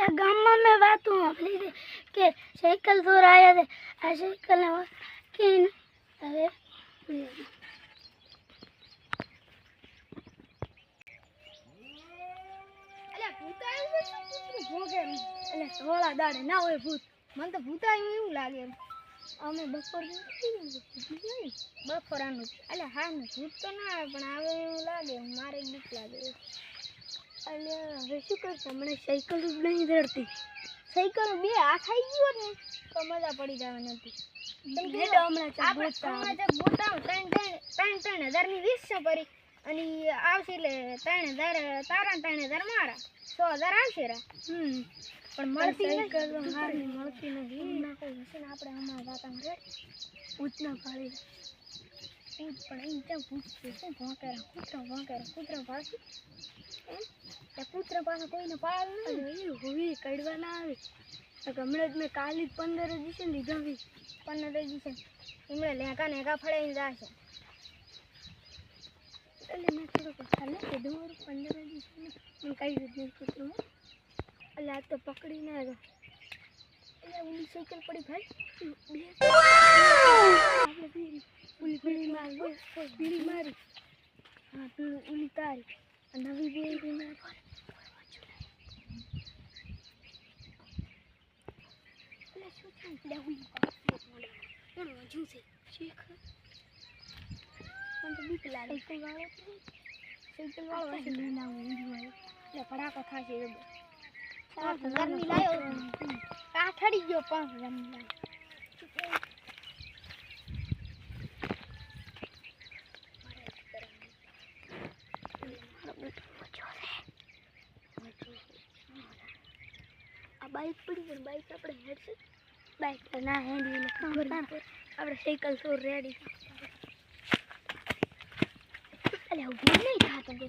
એટલે ગામમાં મેં વાતો સાંભળી હતી કે સાયકલ ચોર આવ્યા છે આ સાયકલ કે હવે થોડા દાડે ના હોય ભૂત મને તો ભૂત આવ્યું એવું લાગે એમ અમે બપોર બપોરાનું એટલે હા ને ભૂત તો ના આવે પણ આવે એવું લાગે મારે બીક લાગે એટલે હવે શું કરશે મને સાયકલ જ નહીં ધરતી સાયકલ બે આ ખાઈ ગયો ને તો મજા પડી જવાની હતી ત્રણ હજારની 20 ભરી અને આવશે એટલે 3000 તારા 3000 મારા 6000 આવશે રા પણ મળતી નથી ના કોઈ હશે ને આપણે હમણાં જાતા રે પૂછના પાડી પૂછ પણ એમ કેમ પૂછશે શું ભોંકેરા કૂતરા પાછી એમ કૂતરા પાસે કોઈને પાડ નહીં હોવી કડવા ના આવે હમણાં જ મેં કાલી 15 દિવસે લીધા 15 દિવસે એમણે લેકા ફળાઈને જશે એટલે મેં થોડુંક ખાલે કીધું 15 દિવસે મેં કઈ રીતનું કૂતરું એટલે આ તો પકડીને આવ્યો એટલે ઓલી સાયકલ પડી ભાઈ પીળી મારી હા ઓલી તારી નવી બેરી મારી એટલે શું થાય હજુ છે શીખ મને તો બીક લાગે સાયકલ વાળો હશે લઈને આવું એટલે ભડાકો થશે ગરમી લાયો આ ઠડી ગયો 5000 ની આ બાઈક પડી ગઈ બાઈક આપણે હેડશે બાઈક તો ના હેડી ને ખબર ના આપણે સાયકલ ચોર રેડી અલે ઉભી નહીં થાતો કે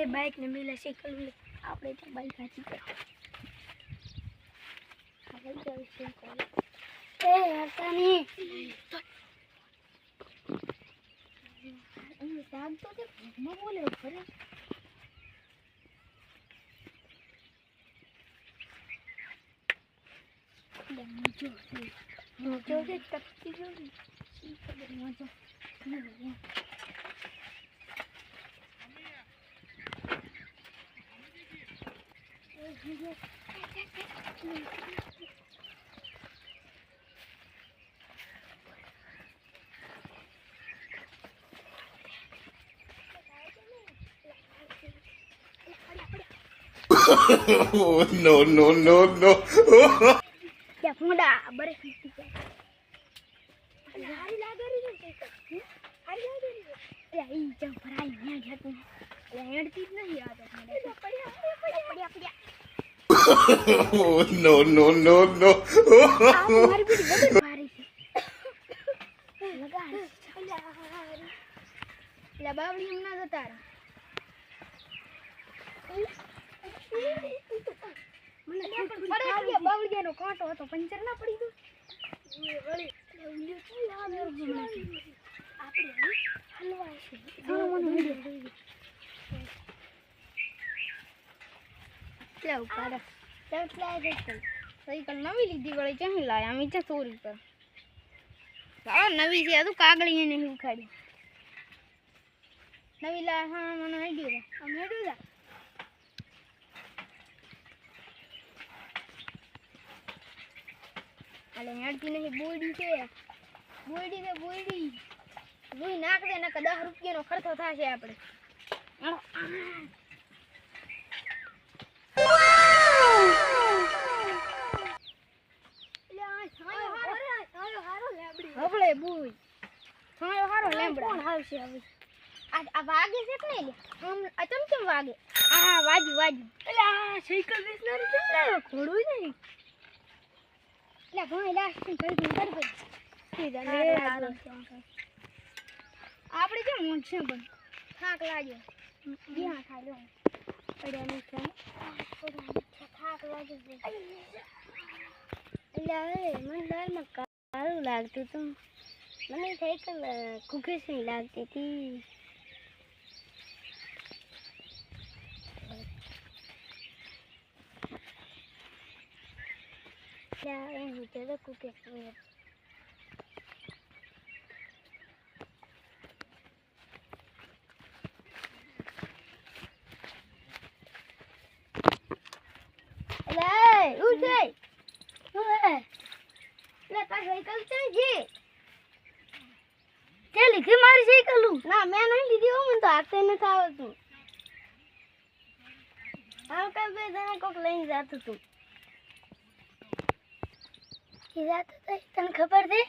बाइक ने मिले साइकिल मिले आपने तो बाइक हाथी कर ए यार तानी साग तो के मैं बोले ऊपर मुझे से टपकी जो ठीक है मुझे नहीं No, no, no, no. क्या मुंडा बड़े खींची है हारी लागे रही है हारी लागे रही है ये जब भराई नहीं जाती है हेडती नहीं आता पड़िया No, no, no, no. हमारी भी बड़ी भारी है लगा ला बावली हमना जता મને પડે કે બાવળિયાનો કાંટો હતો પંચર ના પડી ગયો એ વળી ઉલ્યો શું યાદ આપણે હલવા છે મને વિડિયો લેવ પાડો સાયકલ નવી લીધી વળી ક્યાંથી લાયા અમે તો ચોરી પર આ નવી છે આ તો કાગળી એને ઉખાડી નવી લા હા મને આઈડિયો આ મેડું જા અલે હેડતી નહીં બોયડી છે બોયડી ને બોયડી જોઈ નાખ દે નક 10 રૂપિયાનો ખર્ચો થાશે આપણે હબળે બોય છાયો હારો લેમડા કોણ આવશે હવે આ વાગે છે કે નહીં આમ આ ચમચમ વાગે આ વાજી એટલે આ સાયકલ વેચનારી છે ઘોડું નહીં એટલે ઘણી લાસ્ટ કરી સીધા ને આપણે કેમ ઊંઘ છે પણ થાક લાગ્યો ધ્યાન ખાઈ લો પડ્યાની છે થાક લાગ્યો છે એટલે હવે મને દાળમાં કાળું લાગતું હતું મને સાયકલ કુકેશની લાગતી હતી એમ વિચારો કુકેશ ના મેં નહીં લીધી હો મને તો હાથે નથી આવતું આમ કઈ બે જણા કોક લઈને જતું હતું તને ખબર છે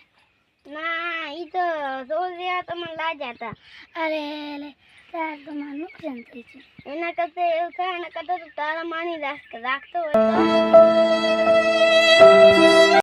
ના ઈ તો રોજ રહ્યા તો મને લાગ્યા હતા અરે તાર તો મારું નુકસાન થઈ છે એના કરતા એવું થાય એના કરતા તો તારા માની રાખતો હોય તો